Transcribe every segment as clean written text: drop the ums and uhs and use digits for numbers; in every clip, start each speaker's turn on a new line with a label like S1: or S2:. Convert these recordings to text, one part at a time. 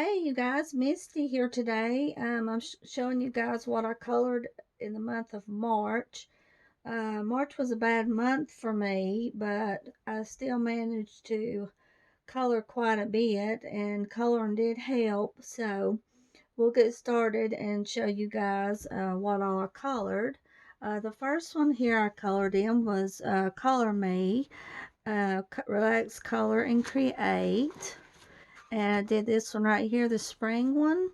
S1: Hey you guys, Misty here today. I'm showing you guys what I colored in the month of March. March was a bad month for me, but I still managed to color quite a bit, and coloring did help. So we'll get started and show you guys what all I colored. The first one here I colored in was Color Me, Relax, Color, and Create. And I did this one right here, the spring one.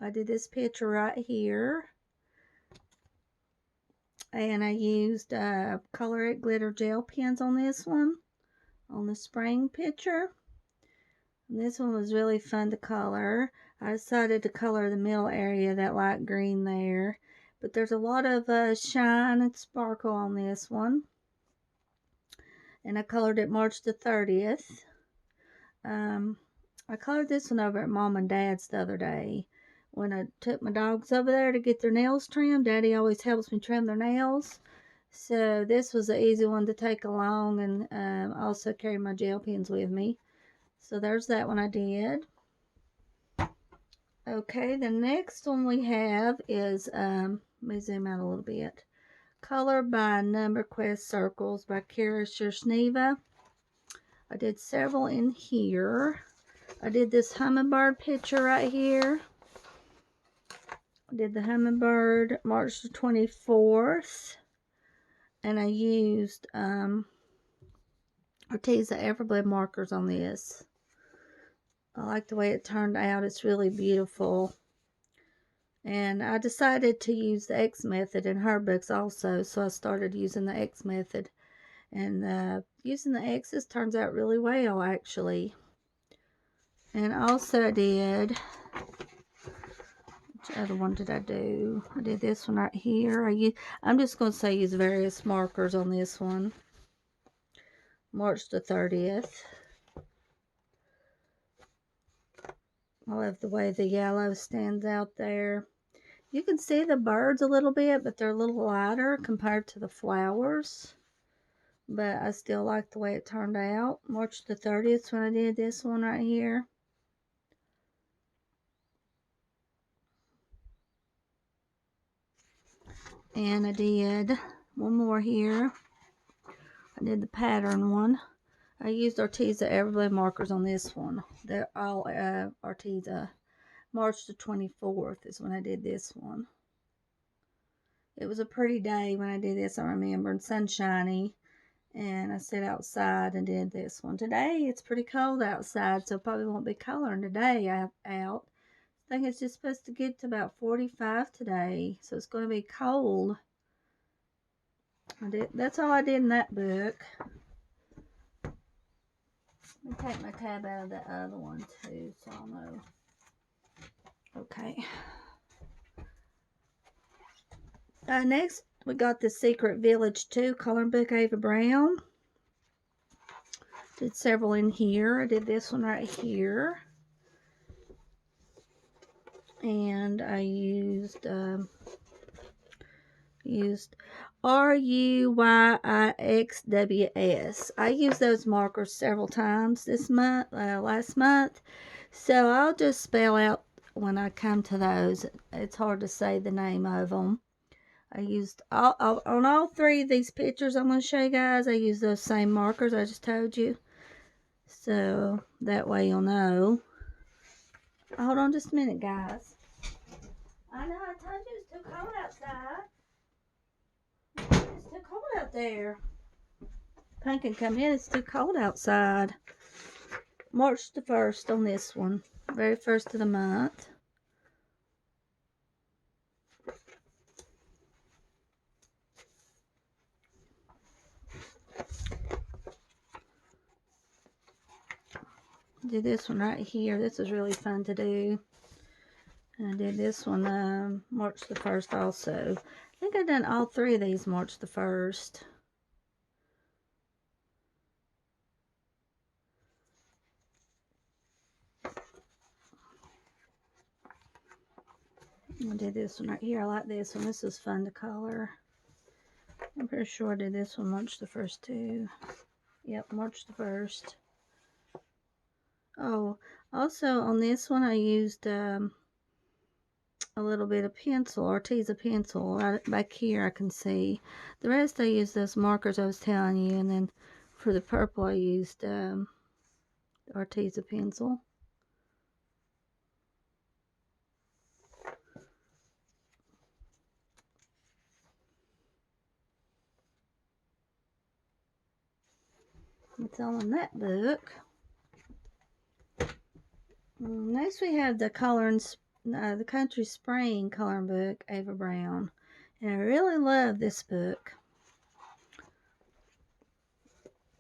S1: I did this picture right here. And I used Color It glitter gel pens on this one, on the spring picture. And this one was really fun to color. I decided to color the middle area, that light green there. But there's a lot of shine and sparkle on this one. And I colored it March the 30th. I colored this one over at Mom and Dad's the other day. When I took my dogs over there to get their nails trimmed, Daddy always helps me trim their nails. So this was an easy one to take along, and also carry my gel pens with me. So there's that one I did. Okay, the next one we have is, let me zoom out a little bit. Color by Number Quest Circles by Kara Shersneva. I did several in here. I did this hummingbird picture right here. I did the hummingbird March the 24th. And I used Arteza Everblade markers on this. I like the way it turned out. It's really beautiful. And I decided to use the X method in her books also. So I started using the X method. And using the X's turns out really well, actually. And also I did, which other one did I do? I did this one right here. I'm just going to say use various markers on this one. March the 30th. I love the way the yellow stands out there. You can see the birds a little bit, but they're a little lighter compared to the flowers. But I still like the way it turned out. March the 30th when I did this one right here. And I did one more here. I did the pattern one. I used Arteza Everblade markers on this one. They're all Arteza. March the 24th is when I did this one. It was a pretty day when I did this, I remember, and sunshiny. And I sat outside and did this one. Today, it's pretty cold outside, so probably won't be coloring today out. I think it's just supposed to get to about 45 today, so it's going to be cold. That's all I did in that book. Let me take my tab out of the other one too, so I'll know. Okay. Next, we got the Secret Village 2 coloring book, Ava Brown. Did several in here. I did this one right here. And I used RUYIXWS. I used those markers several times this month, last month. So I'll just spell out when I come to those. It's hard to say the name of them. I used on all three of these pictures I'm going to show you guys. I used those same markers I just told you. So that way you'll know. Hold on just a minute, guys. I know, I told you it's too cold outside. It's too cold out there. Pumpkin come in, it's too cold outside. March the 1st on this one. Very first of the month. Did this one right here. This was really fun to do. And I did this one March the 1st also. I think I've done all three of these March the 1st. I did this one right here. I like this one. This is fun to color. I'm pretty sure I did this one March the 1st too. Yep, March the 1st. Oh, also on this one I used a little bit of pencil, Arteza pencil. Right back here I can see. The rest I used those markers I was telling you, and then for the purple I used Arteza pencil. That's all in that book. Next we have the the Country Spring coloring book, Ava Brown. And I really love this book.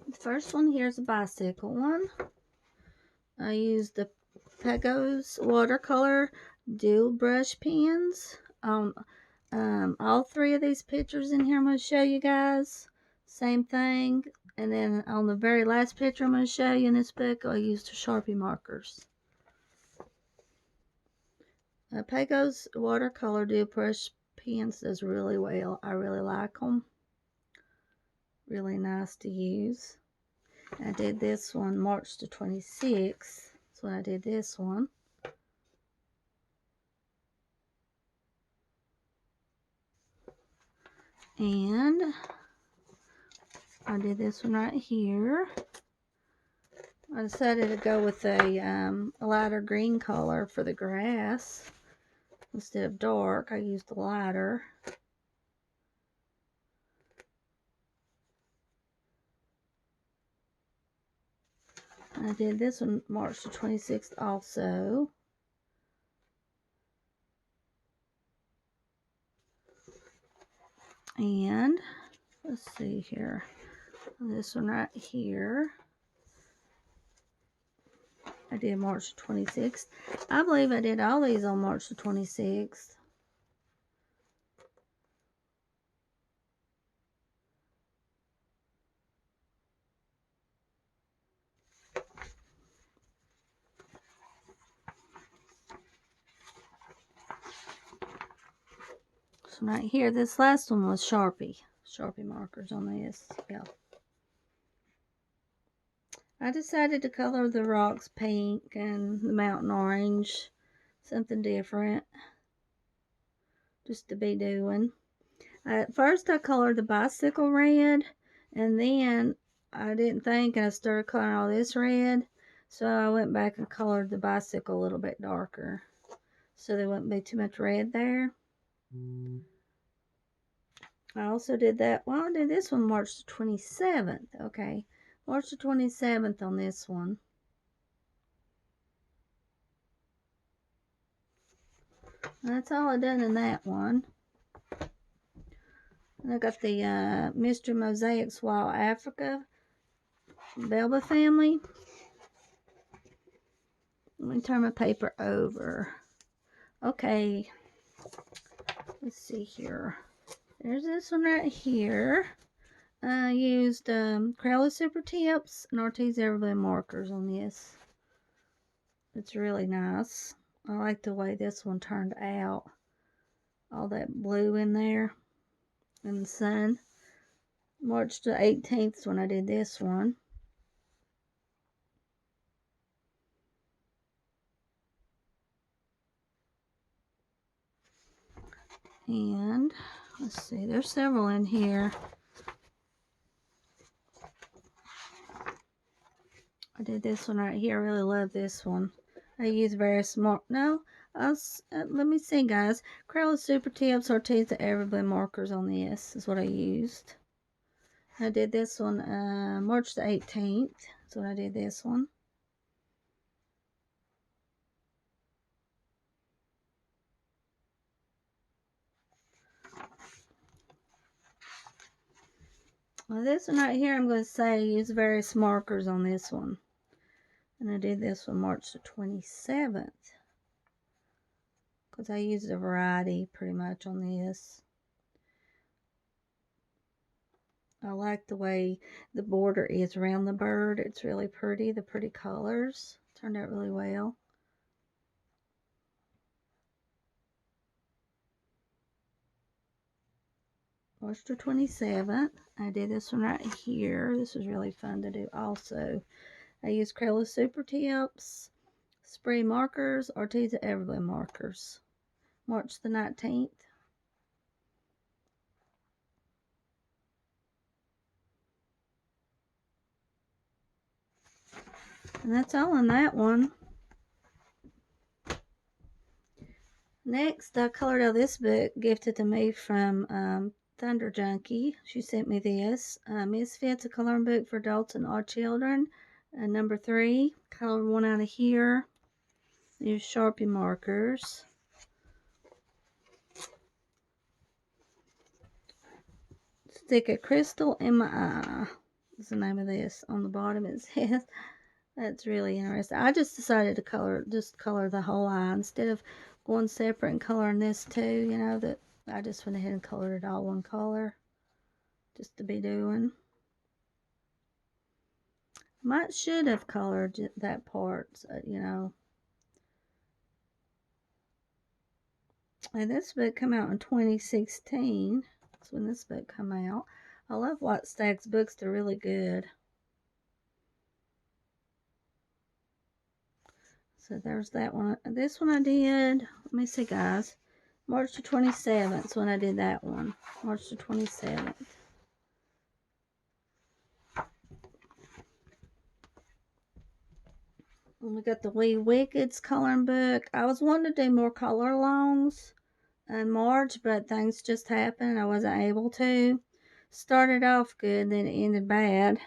S1: The first one here's a bicycle one. I used the Pegos watercolor dual brush pens. All three of these pictures in here I'm going to show you guys. Same thing. And then on the very last picture I'm going to show you in this book, I used Sharpie markers. Pegos watercolor dual brush pens does really well. I really like them. Really nice to use. I did this one March the 26th. That's when I did this one. And I did this one right here. I decided to go with a lighter green color for the grass. Instead of dark, I used the lighter. I did this one March the 26th also. And let's see here. This one right here, I did March 26th. I believe I did all these on March the 26th. So right here, this last one was Sharpie markers on this. Yeah. I decided to color the rocks pink and the mountain orange. Something different. Just to be doing. At first I colored the bicycle red, and then I didn't think, and I started coloring all this red. So I went back and colored the bicycle a little bit darker, so there wouldn't be too much red there. I also did that, well, I did this one March the 27th. Okay, March the 27th on this one. That's all I done in that one. And I got the Mr. Mosaic's Wild Africa Belba family. Let me turn my paper over. Okay, let's see here. There's this one right here. I used Crayola Super Tips and Arteza Everblend markers on this. It's really nice. I like the way this one turned out. All that blue in there in the sun. March the 18th is when I did this one. And let's see, there's several in here. I did this one right here. I really love this one. I use various smart. No, let me see, guys. Crayola Super Tips Arteza Everblend markers on this is what I used. I did this one March the 18th. That's when I did this one. Well, this one right here, I'm going to say use various markers on this one. And I did this one March the 27th. Because I used a variety pretty much on this. I like the way the border is around the bird. It's really pretty. The pretty colors turned out really well. March the 27th. I did this one right here. This was really fun to do also. I use Crayola Super Tips, Spree markers, Arteza Everly markers. March the 19th. And that's all on that one. Next, I colored out this book gifted to me from Thunder Junky. She sent me this. Misfits, a coloring book for adults and all children. Number 3. Colored one out of here. Use Sharpie markers. Stick a crystal in my eye. Is the name of this. On the bottom it says. That's really interesting. I just decided to color the whole eye instead of going separate and coloring this too. You know, that I just went ahead and colored it all one color just to be doing. Should have colored that part, you know. And this book came out in 2016. That's when this book came out. I love White Stag's books. They're really good. So there's that one. This one I did, let me see guys, March the 27th when I did that one. March the 27th. And we got the Wee Wickeds coloring book. I was wanting to do more color alongs in March, but things just happened. I wasn't able to. Started off good, then it ended bad.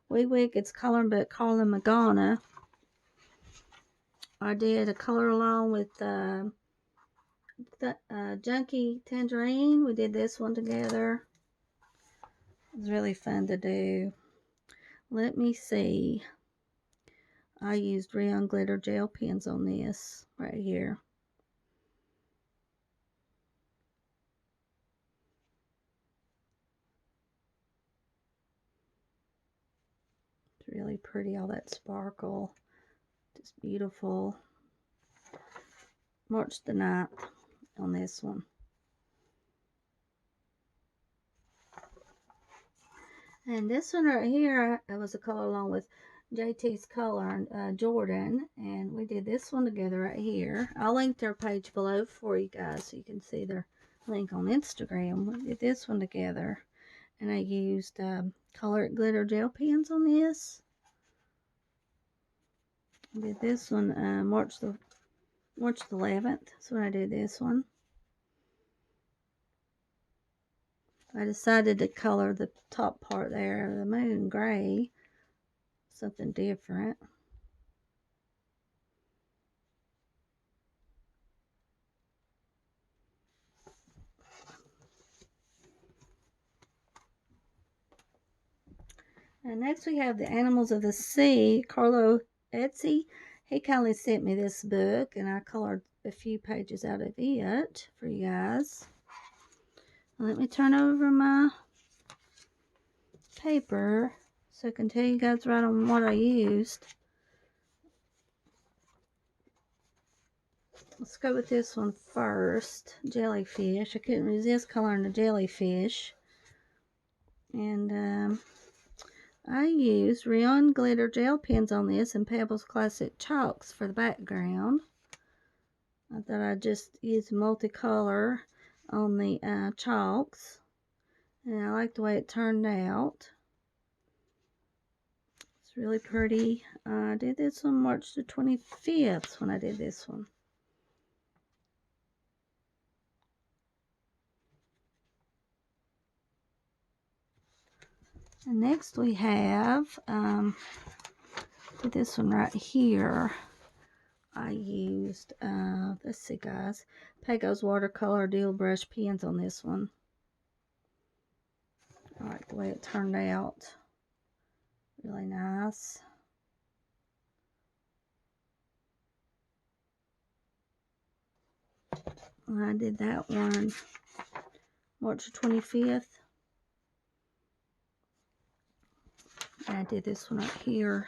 S1: Wee Wickeds coloring book, Carlin Magana. I did a color along with Junky Tangerine. We did this one together. It was really fun to do. Let me see. I used Rayon glitter gel pens on this right here. It's really pretty, all that sparkle. Just beautiful. March the 9th on this one. And this one right here, it was a color along with JT's color, Jordan, and we did this one together right here. I'll link their page below for you guys so you can see their link on Instagram. We did this one together, and I used colored glitter gel pens on this. I did this one March the 11th. That's when I did this one. I decided to color the top part there, the moon gray, something different. And next we have The Animals of the Sea. Carlo Etsy, he kindly sent me this book, and I colored a few pages out of it for you guys. Let me turn over my paper so I can tell you guys right on what I used. Let's go with this one first. Jellyfish. I couldn't resist coloring the jellyfish. And I used Rayon glitter gel pens on this and Pebbles Classic chalks for the background. I thought I'd just use multicolor on the chalks. And I like the way it turned out. It's really pretty. I did this on March the 25th when I did this one. And next we have this one right here. I used, let's see guys, Pecos watercolor dual brush pens on this one. I like the way it turned out. Really nice. I did that one March 25th. And I did this one right here.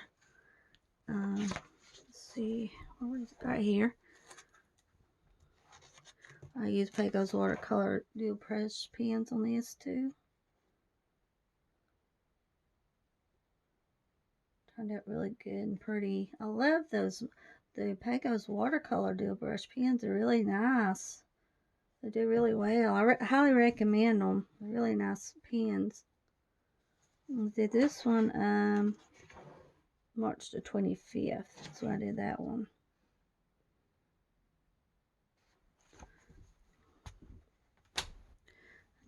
S1: Let's see, where is it? Right here. I used Pecos watercolor dual brush pens on this too. Turned out really good and pretty. I love those. The Pecos watercolor dual brush pens are really nice. They do really well. I highly recommend them. They're really nice pens. I did this one March the 25th. So I did that one.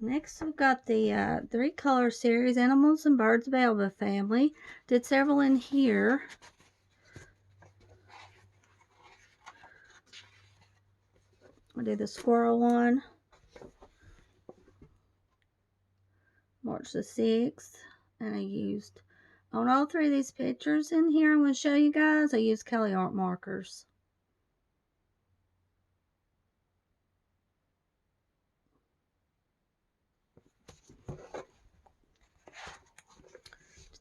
S1: Next, we've got the 3-color series, Animals and Birds of Alba family. Did several in here. I did the squirrel one, March the 6th, and I used, on all 3 of these pictures in here I'm going to show you guys, I used Kelly Art markers.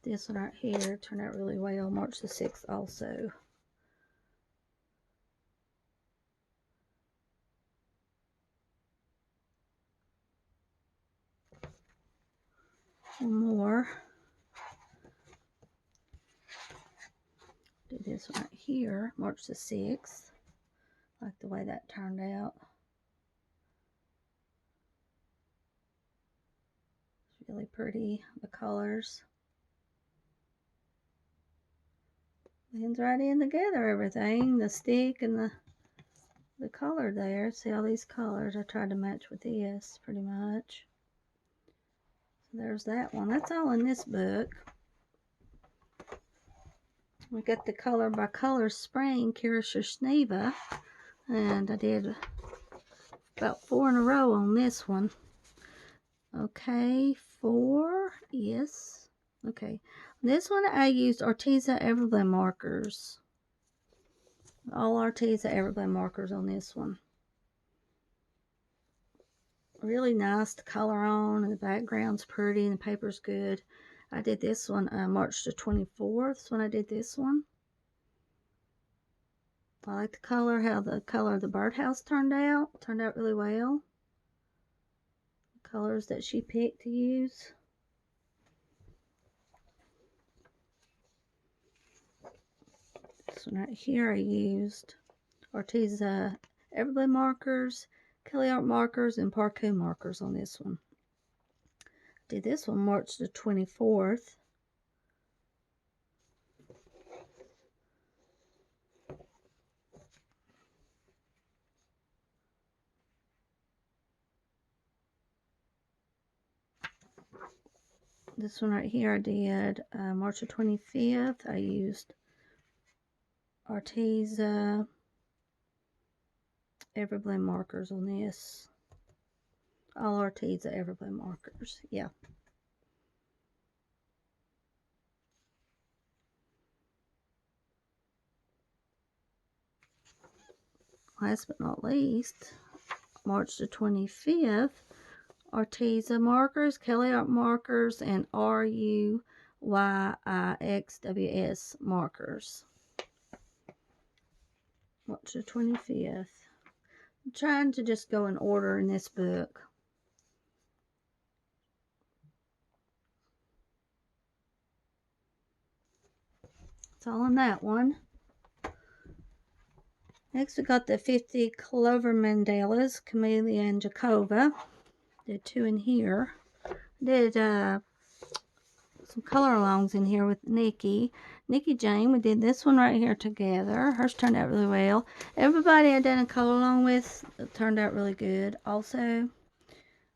S1: This one right here turned out really well, March the 6th also. One more. Do this one right here, March the 6th. Like the way that turned out. It's really pretty, the colors. Blends right in together, everything. The stick and the color there. See all these colors? I tried to match with this pretty much. So there's that one. That's all in this book. We got the Color by Color Spring Kirishir Sneva. And I did about 4 in a row on this one. Okay, 4. Yes. Okay. This one I used Arteza Everblend markers. All Arteza Everblend markers on this one. Really nice to color on, and the background's pretty, and the paper's good. I did this one March the 24th when I did this one. I like the color, how the color of the birdhouse turned out. Turned out really well. The colors that she picked to use. This one right here I used Arteza Everblend markers, Kelly Art markers, and Parku markers on this one. Did this one March the 24th. This one right here I did March the 25th. I used Arteza Everblend markers on this. All Arteza Everblend markers. Yeah. Last but not least, March the 25th, Arteza markers, Kelly Art markers, and RUYIXWS markers. March the 25th. I'm trying to just go in order in this book. It's all in that one. Next we got the 50 Clover mandalas, Camellia and Jacova. Did 2 in here. Did some color alongs in here with Nikki Jane. We did this one right here together. Hers turned out really well. Everybody I done a color along with turned out really good. Also,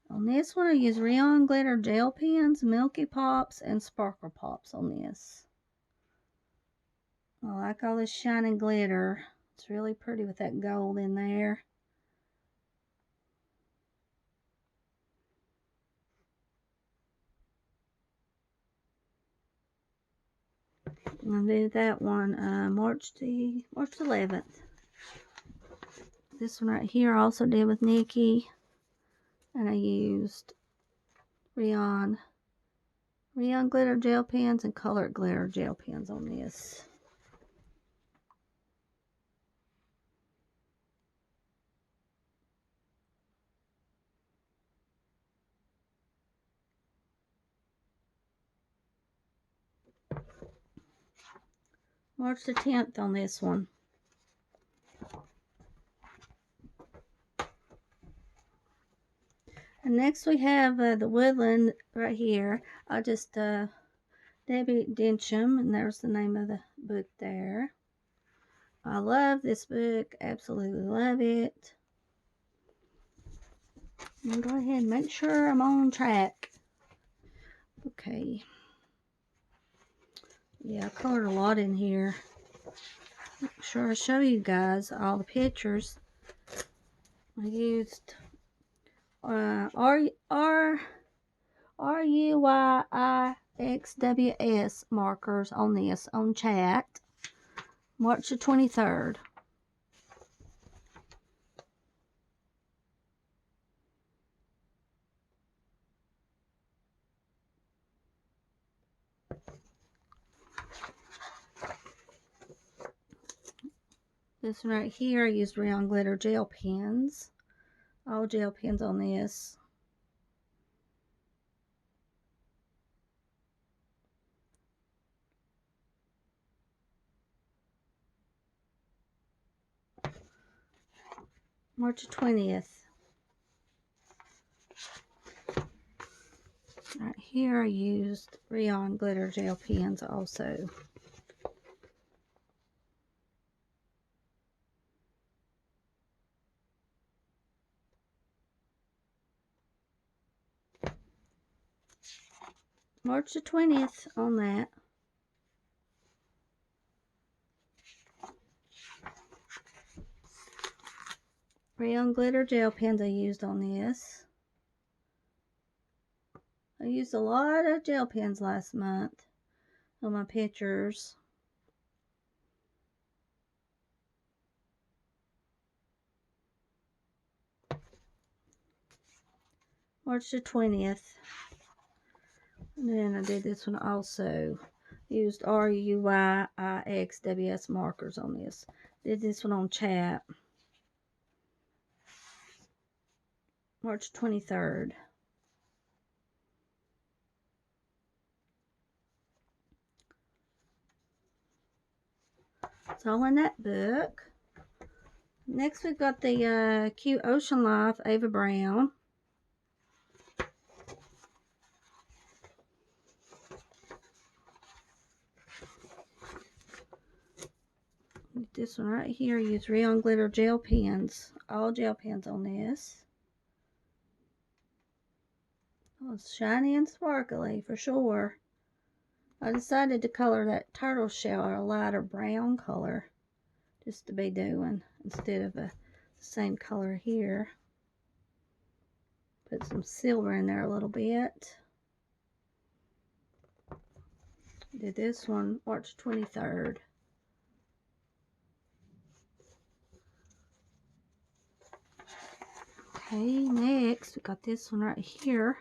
S1: on this one I used Rayon Glitter Gel Pens, Milky Pops, and Sparkle Pops on this. I like all this shiny glitter. It's really pretty with that gold in there. I did that one March the 11th. This one right here I also did with Nikki, and I used Rayon glitter gel pens and colored glitter gel pens on this. March the 10th on this one. And next we have the Woodland right here. I just, Debbie Densham, and there's the name of the book there. I love this book. Absolutely love it. And go ahead and make sure I'm on track. Okay. Yeah, I colored a lot in here. Make sure I show you guys all the pictures. I used RUYIXWS markers on this on chat. March the 23rd. This one right here, I used round glitter gel pens. All gel pens on this. March 20th. Right here I used rayon glitter gel pens also. March the 20th on that. Rayon glitter gel pens I used on this. I used a lot of gel pens last month on my pictures. March the 20th. And then I did this one also. Used RUYIXWS markers on this. Did this one on chat. March 23rd. It's all in that book. Next we've got the Cute Ocean Life Ava Brown. This one right here, use rayon glitter gel pens. All gel pens on this. Oh, it's shiny and sparkly for sure. I decided to color that turtle shell a lighter brown color. Just to be doing instead of the same color here. Put some silver in there a little bit. Did this one March 23rd. Okay, next we got this one right here.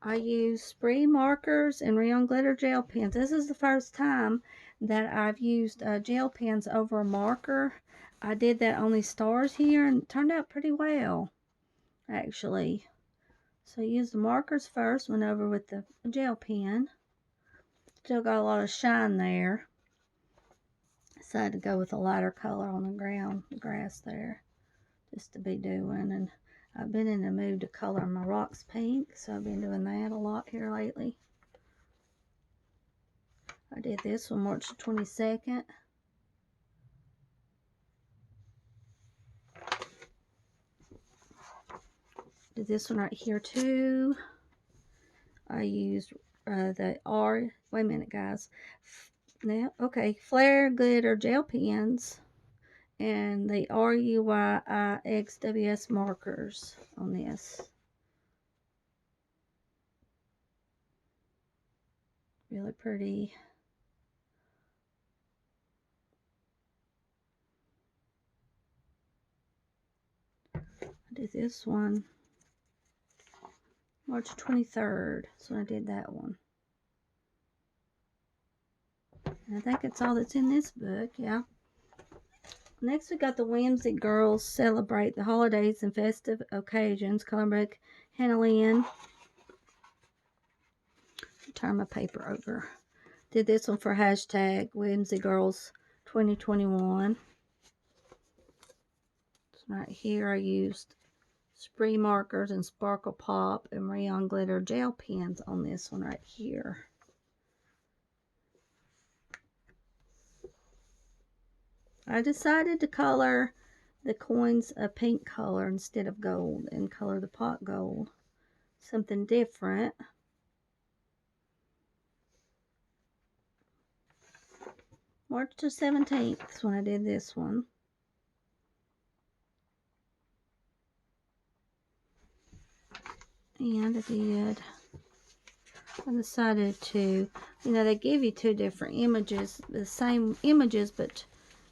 S1: I use spray markers and rayon glitter gel pens. This is the first time that I've used gel pens over a marker. I did that on these stars here and it turned out pretty well, actually. So I used the markers first, went over with the gel pen. Still got a lot of shine there. Decided to go with a lighter color on the ground, the grass there, just to be doing. And I've been in the mood to color my rocks pink, so I've been doing that a lot here lately. I did this one March 22nd. Did this one right here too. I used wait a minute guys. Now, okay, flare glitter gel pens and the RUYIXWS markers on this. Really pretty. I did this one March 23rd. So I did that one. And I think that's all that's in this book, yeah. Next we got the Whimsy Girls Celebrate the Holidays and Festive Occasions. Color book, Hannah Lynn. Turn my paper over. Did this one for hashtag Whimsy Girls 2021. So right here I used spree markers and sparkle pop and rayon glitter gel pens on this one right here. I decided to color the coins a pink color instead of gold and color the pot gold. Something different. March the 17th is when I did this one. And I decided to, they give you two different images, the same images, but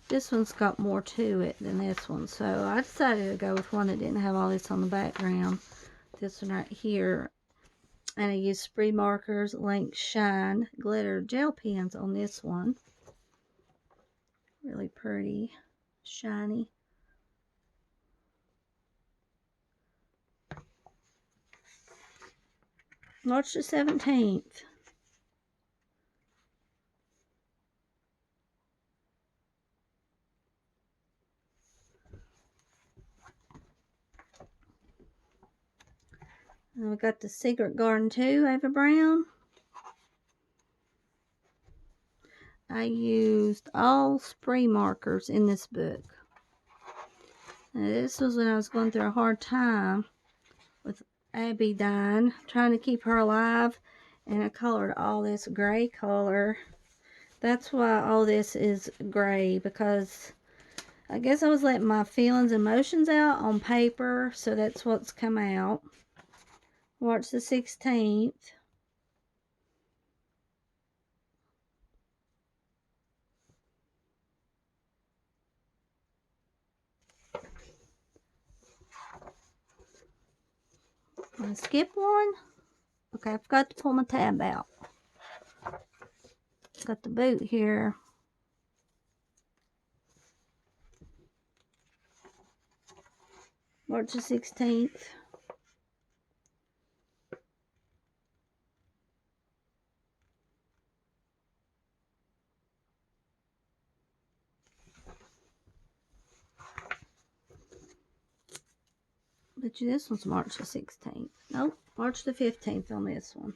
S1: this one's got more to it than this one. So I decided to go with one that didn't have all this on the background. This one right here. And I used spree markers, Link Shine glitter gel pens on this one. Really pretty, shiny. March the 17th. And we got the Secret Garden 2, Ava Brown. I used all spree markers in this book. Now, this was when I was going through a hard time with Abby dying, trying to keep her alive, and I colored all this gray color. That's why all this is gray, because I guess I was letting my feelings and emotions out on paper, so that's what's come out. March the 16th. I'm going to skip one. Okay, I forgot to pull my tab out. Got the boot here. March the 16th. Bet you this one's March the 16th. Nope, March the 15th on this one.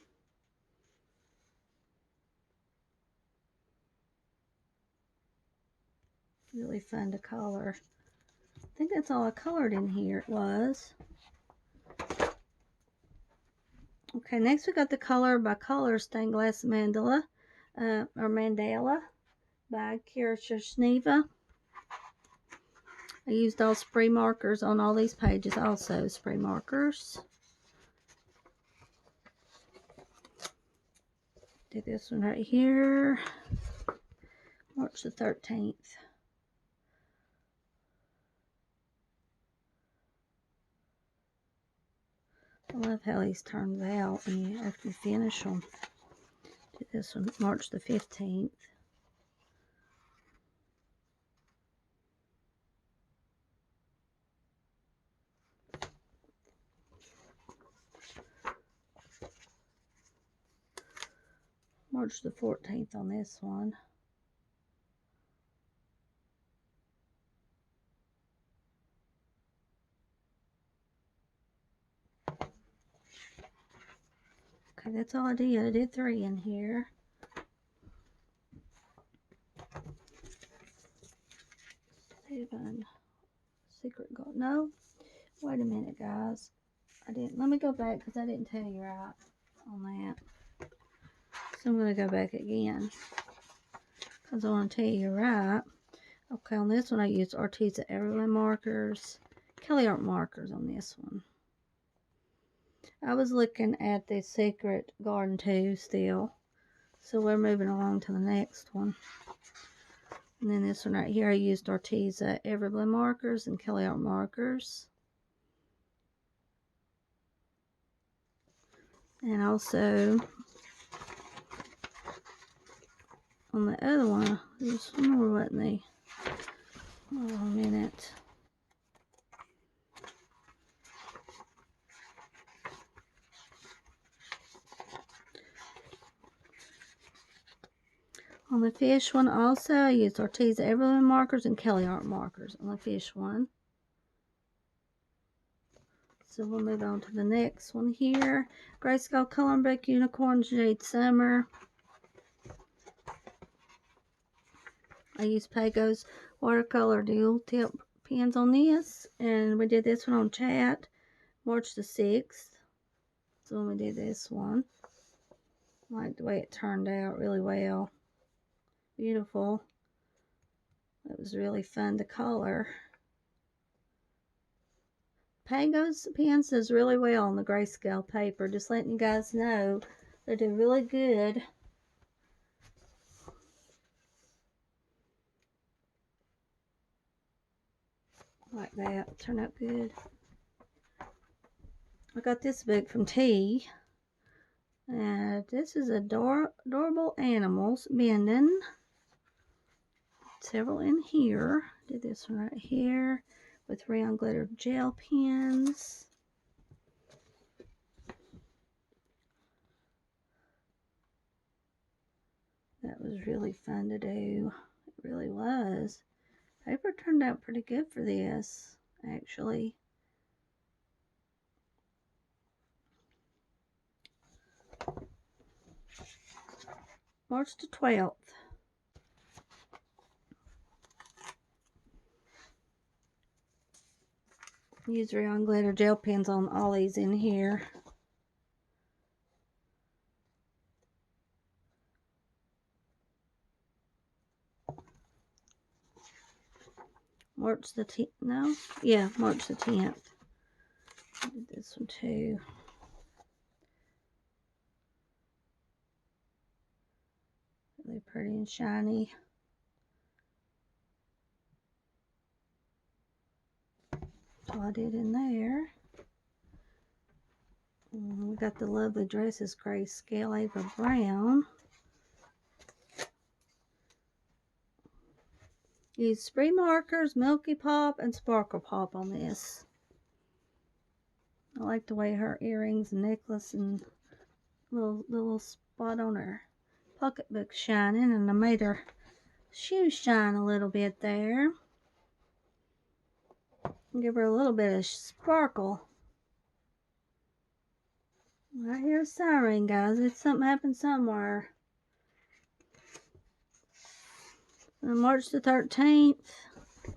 S1: Really fun to color. I think that's all I colored in here. It was. Okay, next we got the Color by Color Stained Glass Mandala, or Mandala by Kira Shneva. I used all spree markers on all these pages also, spree markers. Did this one right here, March the 13th. I love how these turns out after you finish them. Did this one March the 15th. March the 14th on this one. Okay, that's all I did. I did 3 in here. Secret Garden. No, wait a minute, guys. I didn't. Let me go back because I didn't tell you right on that. So I'm going to go back again because I want to tell you right. Okay, on this one I used Arteza Everlyn markers, Kelly Art markers on this one. I was looking at the Secret Garden 2 still. So we're moving along to the next one. And then this one right here, I used Arteza Everlyn markers and Kelly Art markers. And also, on the other one, there's one more, wasn't there? Hold on a minute. On the fish one also, I used Ortiz Everlyn markers and Kelly Art markers on the fish one. So we'll move on to the next one here. Grayscale Coloring Book Unicorn Jade Summer. I used Pago's watercolor dual tip pens on this, and we did this one on chat March the 6th. So when we did this one, I like the way it turned out really well. Beautiful. It was really fun to color. Pago's pens does really well on the grayscale paper. Just letting you guys know, they do really good. Like that, turned out good. I got this book from T. This is Adorable Animals Bending. Several in here. Did this one right here with round glitter gel pens. That was really fun to do. It really was. Paper turned out pretty good for this, actually. March the 12th. Use round glitter gel pens on all these in here. March the 10th. No? Yeah, March the 10th. I did this one too. Really pretty and shiny. That's all I did in there. And we got the Lovely Dresses Grayscale Ava Brown. Use spree markers, Milky Pop, and Sparkle Pop on this. I like the way her earrings and necklace and little spot on her pocketbook shining, and I made her shoes shine a little bit there. Give her a little bit of sparkle. I hear a siren, guys. It's something happened somewhere. March the 13th.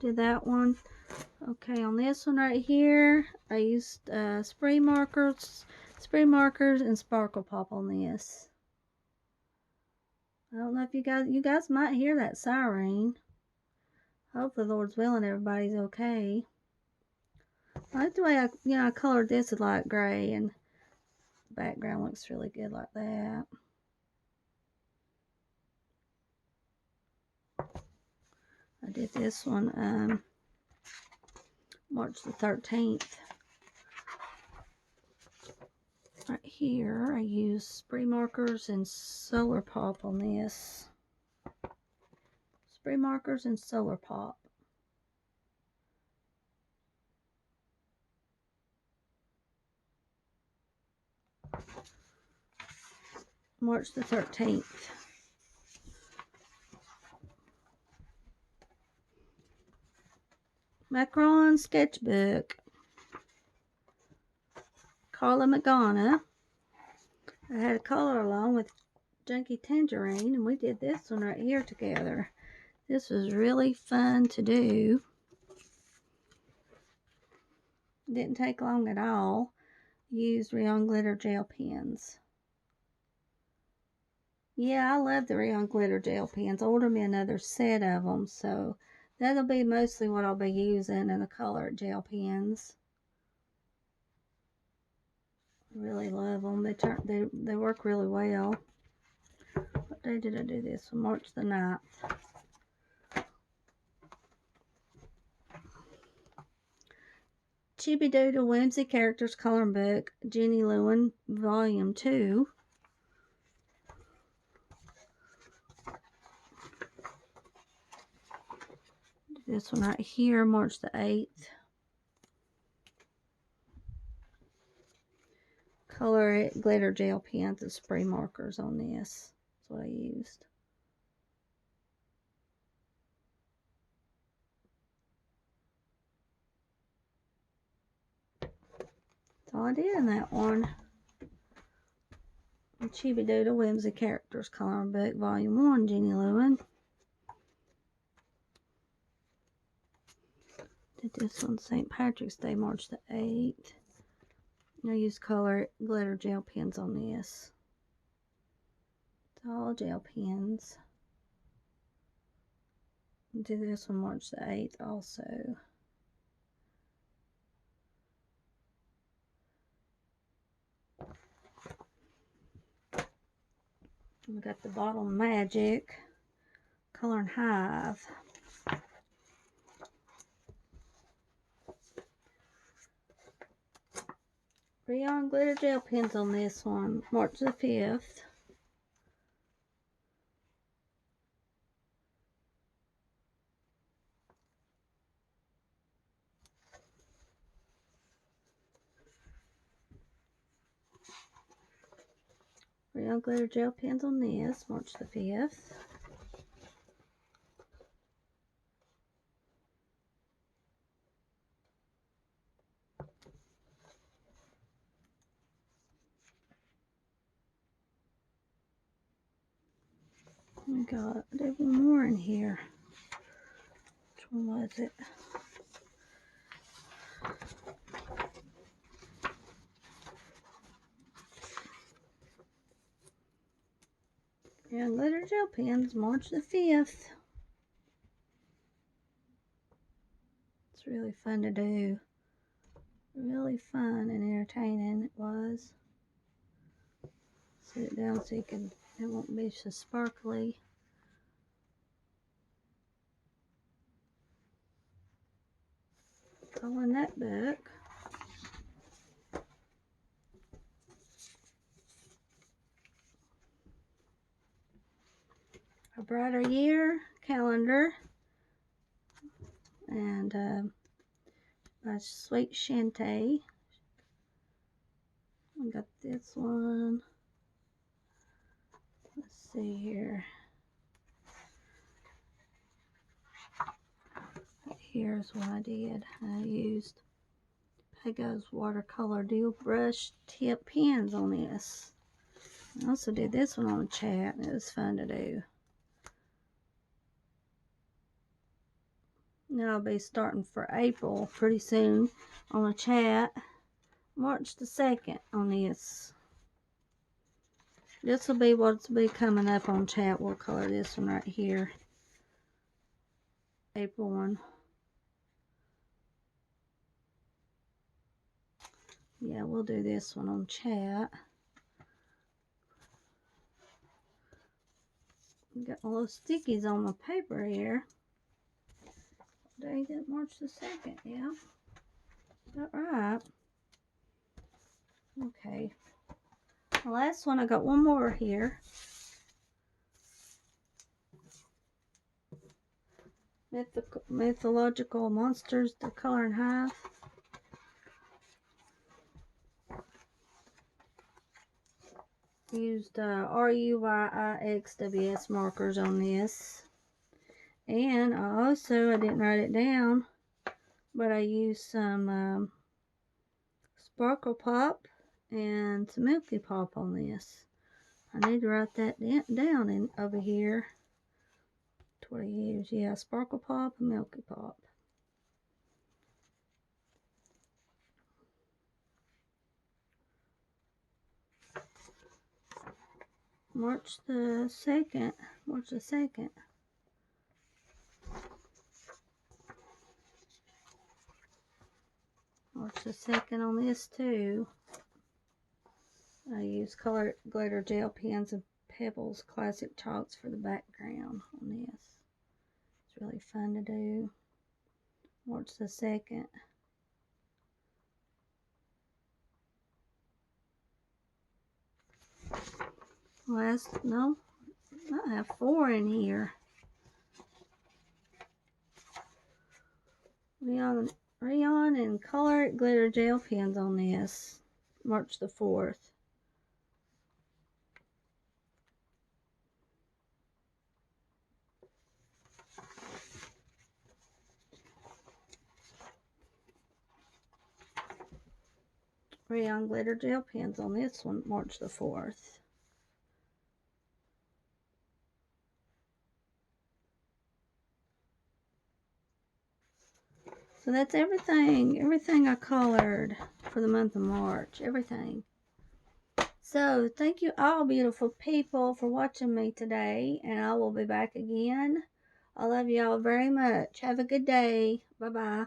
S1: Did that one. Okay, on this one right here, I used spray markers, and Sparkle Pop on this. I don't know if you guys might hear that siren. Hopefully, Lord's willing, everybody's okay. I like the way I colored this with light gray, and the background looks really good like that. I did this one March the 13th. Right here, I used spray markers and Solar Pop on this. Spray markers and Solar Pop. March the 13th. Macron Sketchbook. Carla McGonna. I had a color along with Junky Tangerine, and we did this one right here together. This was really fun to do. Didn't take long at all. Used Rayon Glitter Gel Pens. Yeah, I love the Rayon Glitter Gel Pens. Order me another set of them, so that'll be mostly what I'll be using in the colored gel pens. I really love them. They work really well. What day did I do this? March the 9th. Chibi Doodle Whimsy Characters Coloring Book, Jenny Lewin, Volume 2. This one right here, March the 8th. Color it glitter gel pens and spray markers on this. That's what I used. all I did in that one. Chibi Doodle Whimsy Characters Coloring Book Volume 1, Jenny Lewin. Did this on St. Patrick's Day, March the 8th. I used color glitter gel pens on this. It's all gel pens. Did this on March the 8th also. We got the Bottle Magic Color and Hive. Rayon glitter gel pens on this one, March the 5th. Rayon glitter gel pens on this, March the 5th. We got, there's one more in here. Which one was it? And glitter gel pens, March the 5th. It's really fun to do. Really fun and entertaining it was. Set it down so you can, it won't be so sparkly. All in that book. A Brighter Year calendar. And by Sweet Shantae. I got this one. Let's see here. Here's what I did. I used Pega's watercolor deal brush tip pens on this. I also did this one on a chat, and it was fun to do. Now I'll be starting for April pretty soon on a chat. March the 2nd on this. This will be what's be coming up on chat. We'll color this one right here. April 1. Yeah, we'll do this one on chat. Got my little stickies on my paper here. Day that March the 2nd, yeah. Is that right? Okay. The last one, I got one more here. Mythological Monsters, the Color and Hive. Used RUYIXWS markers on this. And I didn't write it down, but I used some Sparkle Pop and some Milky Pop on this. I need to write that down in over here. That's what I use. Yeah, Sparkle Pop and Milky Pop. March the 2nd. March the 2nd. March the 2nd on this too. I use color glitter gel pens and Pebbles classic chalks for the background on this. It's really fun to do. March the 2nd. No, I have 4 in here. Rayon and color glitter gel pens on this. March the 4th. Rayon glitter gel pens on this one, March the 4th. So that's everything I colored for the month of March, everything. So thank you all beautiful people for watching me today, and I will be back again. I love y'all very much. Have a good day. Bye-bye.